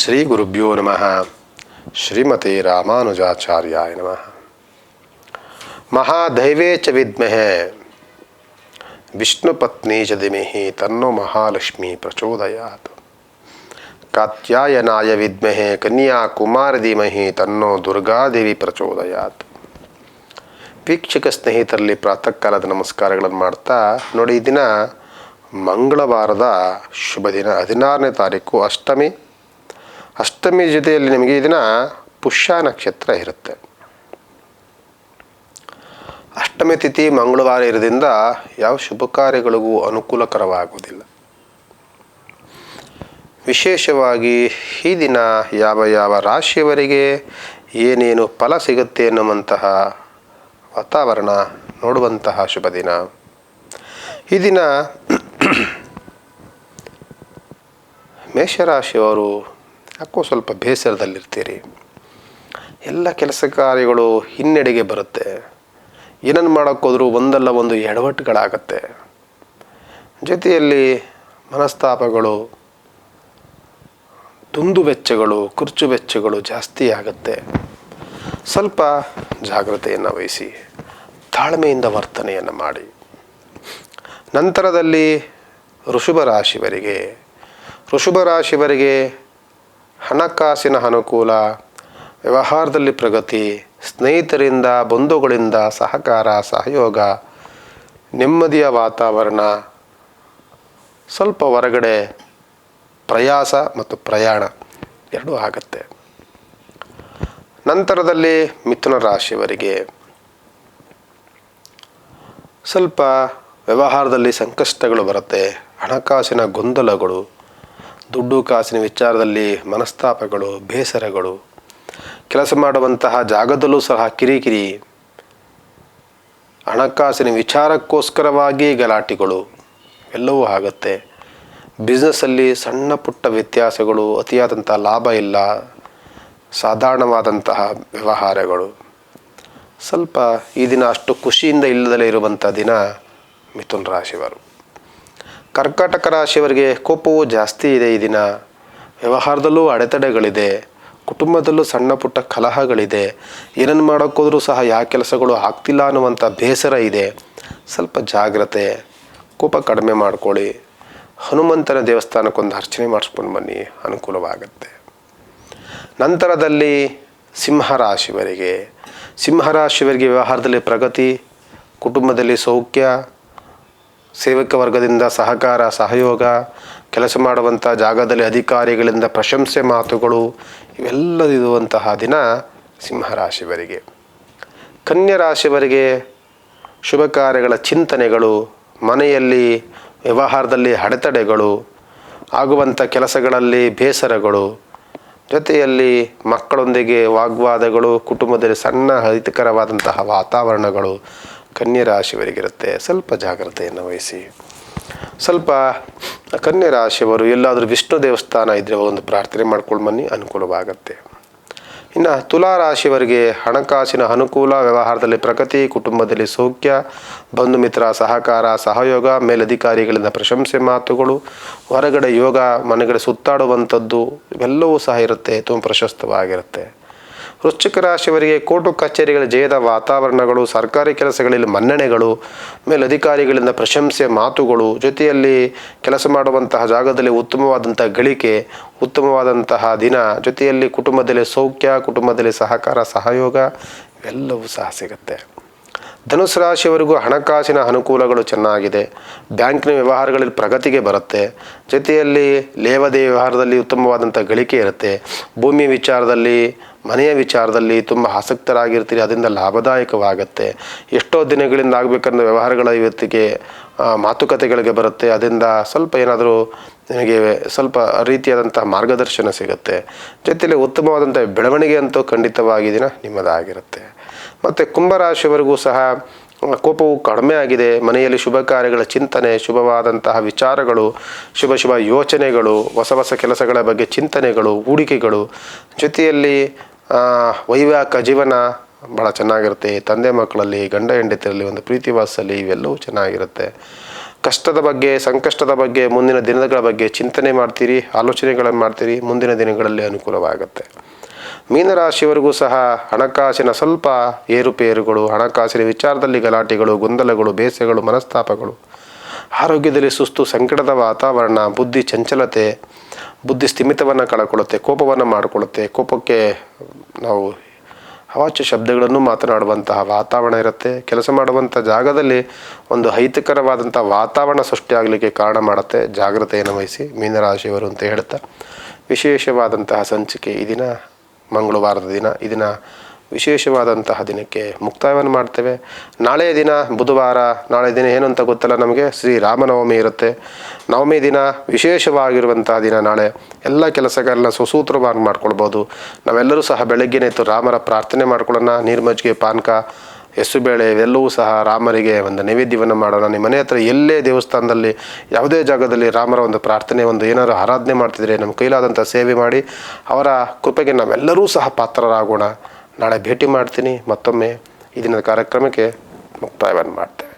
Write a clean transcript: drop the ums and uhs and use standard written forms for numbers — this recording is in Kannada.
ಶ್ರೀ ಗುರುಭ್ಯೋ ನಮಃ. ಶ್ರೀಮತೆ ರಾಮಾನುಜಾಚಾರ್ಯಾಯ ನಮಃ. ಮಹಾದೈವೇ ಚ ವಿದ್ಮಹೇ ವಿಷ್ಣುಪತ್ನಿ ಚ ಧೀಮಹಿ ತನ್ನೋ ಮಹಾಲಕ್ಷ್ಮೀ ಪ್ರಚೋದಯಾತ್. ಕಾತ್ಯಾಯನಾಯ ವಿದ್ಮಹೇ ಕನ್ಯಾಕುಮಾರಿ ಧೀಮಹಿ ತನ್ನೋ ದುರ್ಗಾದೇವಿ ಪ್ರಚೋದಯಾತ್. ವೀಕ್ಷಕ ಸ್ನೇಹಿತರಲ್ಲಿ ಪ್ರಾತಃ ಕಾಲದ ನಮಸ್ಕಾರಗಳನ್ನು ಮಾಡ್ತಾ ನೋಡಿ, ಈ ದಿನ ಮಂಗಳವಾರದ ಶುಭ ದಿನ, 16ನೇ ತಾರೀಕು ಅಷ್ಟಮಿ ಜೊತೆಯಲ್ಲಿ ನಿಮಗೆ ಈ ದಿನ ಪುಷ್ಯ ನಕ್ಷತ್ರ ಇರುತ್ತೆ. ಅಷ್ಟಮಿ ತಿಥಿ ಮಂಗಳವಾರ ಇರೋದ್ರಿಂದ ಯಾವ ಶುಭ ಕಾರ್ಯಗಳಿಗೂ ಅನುಕೂಲಕರವಾಗುವುದಿಲ್ಲ. ವಿಶೇಷವಾಗಿ ಈ ದಿನ ಯಾವ ಯಾವ ರಾಶಿಯವರಿಗೆ ಏನೇನು ಫಲ ಸಿಗುತ್ತೆ ಎನ್ನುವಂತಹ ವಾತಾವರಣ ನೋಡುವಂತಹ ಶುಭ ದಿನ. ಈ ದಿನ ಮೇಷರಾಶಿಯವರು ಯಾಕೋ ಸ್ವಲ್ಪ ಬೇಸರದಲ್ಲಿರ್ತೀರಿ. ಎಲ್ಲ ಕೆಲಸ ಕಾರ್ಯಗಳು ಹಿನ್ನಡೆಗೆ ಬರುತ್ತೆ. ಏನನ್ನು ಮಾಡೋಕ್ಕೋದ್ರೂ ಒಂದಲ್ಲ ಒಂದು ಎಡವಟ್ಟುಗಳಾಗತ್ತೆ. ಜೊತೆಯಲ್ಲಿ ಮನಸ್ತಾಪಗಳು, ದುಂದು ವೆಚ್ಚಗಳು, ಖರ್ಚು ವೆಚ್ಚಗಳು ಜಾಸ್ತಿ ಆಗುತ್ತೆ. ಸ್ವಲ್ಪ ಜಾಗ್ರತೆಯನ್ನು ವಹಿಸಿ ತಾಳ್ಮೆಯಿಂದ ವರ್ತನೆಯನ್ನು ಮಾಡಿ. ನಂತರದಲ್ಲಿ ವೃಷಭ ರಾಶಿಯವರಿಗೆ ಹಣಕಾಸಿನ ಅನುಕೂಲ, ವ್ಯವಹಾರದಲ್ಲಿ ಪ್ರಗತಿ, ಸ್ನೇಹಿತರಿಂದ ಬಂಧುಗಳಿಂದ ಸಹಕಾರ ಸಹಯೋಗ, ನೆಮ್ಮದಿಯ ವಾತಾವರಣ, ಸ್ವಲ್ಪ ಹೊರಗಡೆ ಪ್ರಯಾಸ ಮತ್ತು ಪ್ರಯಾಣ ಎರಡೂ ಆಗುತ್ತೆ. ನಂತರದಲ್ಲಿ ಮಿಥುನ ರಾಶಿಯವರಿಗೆ ಸ್ವಲ್ಪ ವ್ಯವಹಾರದಲ್ಲಿ ಸಂಕಷ್ಟಗಳು ಬರುತ್ತೆ. ಹಣಕಾಸಿನ ಗೊಂದಲಗಳು, ದುಡ್ಡು ಕಾಸಿನ ವಿಚಾರದಲ್ಲಿ ಮನಸ್ತಾಪಗಳು, ಬೇಸರಗಳು, ಕೆಲಸ ಮಾಡುವಂತಹ ಜಾಗದಲ್ಲೂ ಸಹ ಕಿರಿಕಿರಿ, ಹಣಕಾಸಿನ ವಿಚಾರಕ್ಕೋಸ್ಕರವಾಗಿ ಗಲಾಟೆಗಳು ಎಲ್ಲವೂ ಆಗುತ್ತೆ. ಬಿಸ್ನೆಸ್ಸಲ್ಲಿ ಸಣ್ಣ ಪುಟ್ಟ ವ್ಯತ್ಯಾಸಗಳು, ಅತಿಯಾದಂಥ ಲಾಭ ಇಲ್ಲ, ಸಾಧಾರಣವಾದಂತಹ ವ್ಯವಹಾರಗಳು. ಸ್ವಲ್ಪ ಈ ದಿನ ಅಷ್ಟು ಖುಷಿಯಿಂದ ಇಲ್ಲದಲೇ ಇರುವಂಥ ದಿನ ಮಿಥುನ ರಾಶಿಯವರು. ಕರ್ಕಾಟಕ ರಾಶಿಯವರಿಗೆ ಕೋಪವು ಜಾಸ್ತಿ ಇದೆ. ಈ ದಿನ ವ್ಯವಹಾರದಲ್ಲೂ ಅಡೆತಡೆಗಳಿದೆ, ಕುಟುಂಬದಲ್ಲೂ ಸಣ್ಣ ಪುಟ್ಟ ಕಲಹಗಳಿದೆ. ಏನನ್ನು ಮಾಡೋಕ್ಕೋದ್ರೂ ಸಹ ಯಾವ ಕೆಲಸಗಳು ಆಗ್ತಿಲ್ಲ ಅನ್ನುವಂಥ ಬೇಸರ ಇದೆ. ಸ್ವಲ್ಪ ಜಾಗ್ರತೆ, ಕೋಪ ಕಡಿಮೆ ಮಾಡ್ಕೊಳ್ಳಿ. ಹನುಮಂತನ ದೇವಸ್ಥಾನಕ್ಕೊಂದು ಅರ್ಚನೆ ಮಾಡಿಸ್ಕೊಂಡು ಬನ್ನಿ, ಅನುಕೂಲವಾಗುತ್ತೆ. ನಂತರದಲ್ಲಿ ಸಿಂಹರಾಶಿಯವರಿಗೆ ವ್ಯವಹಾರದಲ್ಲಿ ಪ್ರಗತಿ, ಕುಟುಂಬದಲ್ಲಿ ಸೌಖ್ಯ, ಸೇವಕ ವರ್ಗದಿಂದ ಸಹಕಾರ ಸಹಯೋಗ, ಕೆಲಸ ಮಾಡುವಂಥ ಜಾಗದಲ್ಲಿ ಅಧಿಕಾರಿಗಳಿಂದ ಪ್ರಶಂಸೆ ಮಾತುಗಳು ಇವೆಲ್ಲದಿರುವಂತಹ ದಿನ ಸಿಂಹರಾಶಿಯವರಿಗೆ. ಕನ್ಯಾ ರಾಶಿಯವರಿಗೆ ಶುಭ ಕಾರ್ಯಗಳ ಚಿಂತನೆಗಳು, ಮನೆಯಲ್ಲಿ ವ್ಯವಹಾರದಲ್ಲಿ ಅಡೆತಡೆಗಳು, ಆಗುವಂಥ ಕೆಲಸಗಳಲ್ಲಿ ಬೇಸರಗಳು, ಜೊತೆಯಲ್ಲಿ ಮಕ್ಕಳೊಂದಿಗೆ ವಾಗ್ವಾದಗಳು, ಕುಟುಂಬದಲ್ಲಿ ಸಣ್ಣ ಅಹಿತಕರವಾದಂತಹ ವಾತಾವರಣಗಳು ಕನ್ಯಾ ರಾಶಿಯವರಿಗಿರುತ್ತೆ. ಸ್ವಲ್ಪ ಜಾಗ್ರತೆಯನ್ನು ವಹಿಸಿ. ಸ್ವಲ್ಪ ಕನ್ಯಾ ರಾಶಿಯವರು ಎಲ್ಲಾದರೂ ವಿಷ್ಣು ದೇವಸ್ಥಾನ ಇದ್ದರೆ ಒಂದು ಪ್ರಾರ್ಥನೆ ಮಾಡ್ಕೊಂಡು ಬನ್ನಿ, ಅನುಕೂಲವಾಗುತ್ತೆ. ಇನ್ನು ತುಲಾ ರಾಶಿಯವರಿಗೆ ಹಣಕಾಸಿನ ಅನುಕೂಲ, ವ್ಯವಹಾರದಲ್ಲಿ ಪ್ರಗತಿ, ಕುಟುಂಬದಲ್ಲಿ ಸೌಖ್ಯ, ಬಂಧು ಮಿತ್ರ ಸಹಕಾರ ಸಹಯೋಗ, ಮೇಲಧಿಕಾರಿಗಳಿಂದ ಪ್ರಶಂಸೆ ಮಾತುಗಳು, ಹೊರಗಡೆ ಯೋಗ, ಮನೆಗಡೆ ಸುತ್ತಾಡುವಂಥದ್ದು ಇವೆಲ್ಲವೂ ಸಹ ಇರುತ್ತೆ. ತುಂಬ ಪ್ರಶಸ್ತವಾಗಿರುತ್ತೆ. ವೃಶ್ಚಿಕ ರಾಶಿಯವರಿಗೆ ಕೋರ್ಟು ಕಚೇರಿಗಳ ಜಯದ ವಾತಾವರಣಗಳು, ಸರ್ಕಾರಿ ಕೆಲಸಗಳಲ್ಲಿ ಮನ್ನಣೆಗಳು, ಮೇಲಧಿಕಾರಿಗಳಿಂದ ಪ್ರಶಂಸೆ ಮಾತುಗಳು, ಜೊತೆಯಲ್ಲಿ ಕೆಲಸ ಮಾಡುವಂತಹ ಜಾಗದಲ್ಲಿ ಉತ್ತಮವಾದಂಥ ಗಳಿಕೆ, ಉತ್ತಮವಾದಂತಹ ದಿನ, ಜೊತೆಯಲ್ಲಿ ಕುಟುಂಬದಲ್ಲಿ ಸೌಖ್ಯ, ಕುಟುಂಬದಲ್ಲಿ ಸಹಕಾರ ಸಹಯೋಗ ಇವೆಲ್ಲವೂ ಸಹ ಸಿಗುತ್ತೆ. ಧನುಸು ರಾಶಿಯವರಿಗೂ ಹಣಕಾಸಿನ ಅನುಕೂಲಗಳು ಚೆನ್ನಾಗಿದೆ. ಬ್ಯಾಂಕಿನ ವ್ಯವಹಾರಗಳಲ್ಲಿ ಪ್ರಗತಿಗೆ ಬರುತ್ತೆ. ಜೊತೆಯಲ್ಲಿ ಲೇವಾದೇವಿ ವ್ಯವಹಾರದಲ್ಲಿ ಉತ್ತಮವಾದಂಥ ಗಳಿಕೆ ಇರುತ್ತೆ. ಭೂಮಿ ವಿಚಾರದಲ್ಲಿ, ಮನೆಯ ವಿಚಾರದಲ್ಲಿ ತುಂಬ ಆಸಕ್ತರಾಗಿರ್ತೀರಿ, ಅದರಿಂದ ಲಾಭದಾಯಕವಾಗುತ್ತೆ. ಎಷ್ಟೋ ದಿನಗಳಿಂದ ಆಗಬೇಕನ್ನೋ ವ್ಯವಹಾರಗಳ ಇವತ್ತಿಗೆ ಮಾತುಕತೆಗಳಿಗೆ ಬರುತ್ತೆ. ಅದರಿಂದ ಸ್ವಲ್ಪ ಏನಾದರೂ ನಿಮಗೆ ಸ್ವಲ್ಪ ರೀತಿಯಾದಂಥ ಮಾರ್ಗದರ್ಶನ ಸಿಗುತ್ತೆ. ಜೊತೆಯಲ್ಲಿ ಉತ್ತಮವಾದಂಥ ಬೆಳವಣಿಗೆ ಅಂತೂ ಖಂಡಿತವಾಗಿ ದಿನ ನಿಮ್ಮದಾಗಿರುತ್ತೆ. ಮತ್ತು ಕುಂಭರಾಶಿಯವರೆಗೂ ಸಹ ಕೋಪವು ಕಡಿಮೆ ಆಗಿದೆ. ಮನೆಯಲ್ಲಿ ಶುಭ ಕಾರ್ಯಗಳ ಚಿಂತನೆ, ಶುಭವಾದಂತಹ ವಿಚಾರಗಳು, ಶುಭ ಯೋಚನೆಗಳು, ಹೊಸ ಕೆಲಸಗಳ ಬಗ್ಗೆ ಚಿಂತನೆಗಳು, ಹೂಡಿಕೆಗಳು, ಜೊತೆಯಲ್ಲಿ ವೈವಾಹಿಕ ಜೀವನ ಭಾಳ ಚೆನ್ನಾಗಿರುತ್ತೆ. ತಂದೆ ಮಕ್ಕಳಲ್ಲಿ, ಗಂಡ ಹೆಂಡತಿಯಲ್ಲಿ ಒಂದು ಪ್ರೀತಿ ವಾತ್ಸಲ್ಯ ಇವೆಲ್ಲವೂ ಚೆನ್ನಾಗಿರುತ್ತೆ. ಕಷ್ಟದ ಬಗ್ಗೆ, ಸಂಕಷ್ಟದ ಬಗ್ಗೆ, ಮುಂದಿನ ದಿನಗಳ ಬಗ್ಗೆ ಚಿಂತನೆ ಮಾಡ್ತೀರಿ, ಆಲೋಚನೆಗಳನ್ನು ಮಾಡ್ತೀರಿ. ಮುಂದಿನ ದಿನಗಳಲ್ಲಿ ಅನುಕೂಲವಾಗುತ್ತೆ. ಮೀನರಾಶಿಯವರೆಗೂ ಸಹ ಹಣಕಾಸಿನ ಸ್ವಲ್ಪ ಏರುಪೇರುಗಳು, ಹಣಕಾಸಿನ ವಿಚಾರದಲ್ಲಿ ಗಲಾಟೆಗಳು, ಗೊಂದಲಗಳು, ಬೇಸೆಗಳು, ಮನಸ್ತಾಪಗಳು, ಆರೋಗ್ಯದಲ್ಲಿ ಸುಸ್ತು, ಸಂಕಟದ ವಾತಾವರಣ, ಬುದ್ಧಿ ಚಂಚಲತೆ, ಬುದ್ಧಿ ಸ್ಥಿಮಿತವನ್ನು ಕಳ್ಕೊಳ್ಳುತ್ತೆ, ಕೋಪವನ್ನು ಮಾಡಿಕೊಳ್ಳುತ್ತೆ. ಕೋಪಕ್ಕೆ ನಾವು ಅವಾಚ್ಯ ಶಬ್ದಗಳನ್ನು ಮಾತನಾಡುವಂತಹ ವಾತಾವರಣ ಇರುತ್ತೆ. ಕೆಲಸ ಮಾಡುವಂಥ ಜಾಗದಲ್ಲಿ ಒಂದು ಅಹಿತಕರವಾದಂಥ ವಾತಾವರಣ ಸೃಷ್ಟಿಯಾಗಲಿಕ್ಕೆ ಕಾರಣ ಮಾಡುತ್ತೆ. ಜಾಗ್ರತೆಯನ್ನು ವಹಿಸಿ ಮೀನರಾಶಿಯವರು ಅಂತ ಹೇಳ್ತಾ, ವಿಶೇಷವಾದಂತಹ ಸಂಚಿಕೆ ಈ ದಿನ ಮಂಗಳವಾರದ ದಿನ, ಈ ದಿನ ವಿಶೇಷವಾದಂತಹ ದಿನಕ್ಕೆ ಮುಕ್ತಾಯವನ್ನು ಮಾಡ್ತೇವೆ. ನಾಳೆಯ ದಿನ ಬುಧವಾರ, ನಾಳೆ ದಿನ ಏನು ಅಂತ ಗೊತ್ತಲ್ಲ ನಮಗೆ, ಶ್ರೀರಾಮನವಮಿ ಇರುತ್ತೆ. ನವಮಿ ದಿನ ವಿಶೇಷವಾಗಿರುವಂತಹ ದಿನ. ನಾಳೆ ಎಲ್ಲ ಕೆಲಸಗಳನ್ನ ಸುಸೂತ್ರವಾಗಿ ಮಾಡ್ಕೊಳ್ಬೋದು. ನಾವೆಲ್ಲರೂ ಸಹ ಬೆಳಗ್ಗೆನೇ ಎದ್ದು ರಾಮರ ಪ್ರಾರ್ಥನೆ ಮಾಡ್ಕೊಳ್ಳೋಣ. ನೀರು ಮಜ್ಜಿಗೆ, ಪಾನಕ, ಹೆಸುಬೇಳೆ ಇವೆಲ್ಲವೂ ಸಹ ರಾಮರಿಗೆ ಒಂದು ನೈವೇದ್ಯವನ್ನು ಮಾಡೋಣ. ನಿಮ್ಮ ಮನೆ ಹತ್ರ ಎಲ್ಲೇ ದೇವಸ್ಥಾನದಲ್ಲಿ, ಯಾವುದೇ ಜಾಗದಲ್ಲಿ ರಾಮರ ಒಂದು ಪ್ರಾರ್ಥನೆ, ಒಂದು ಏನಾದರೂ ಆರಾಧನೆ ಮಾಡ್ತಿದ್ರೆ ನಮ್ಮ ಕೈಲಾದಂಥ ಸೇವೆ ಮಾಡಿ ಅವರ ಕೃಪೆಗೆ ನಾವೆಲ್ಲರೂ ಸಹ ಪಾತ್ರರಾಗೋಣ. ನಾಳೆ ಭೇಟಿ ಮಾಡ್ತೀನಿ. ಮತ್ತೊಮ್ಮೆ ಈ ದಿನದ ಕಾರ್ಯಕ್ರಮಕ್ಕೆ ಮುಕ್ತಾಯವನ್ನು ಮಾಡ್ತೇವೆ.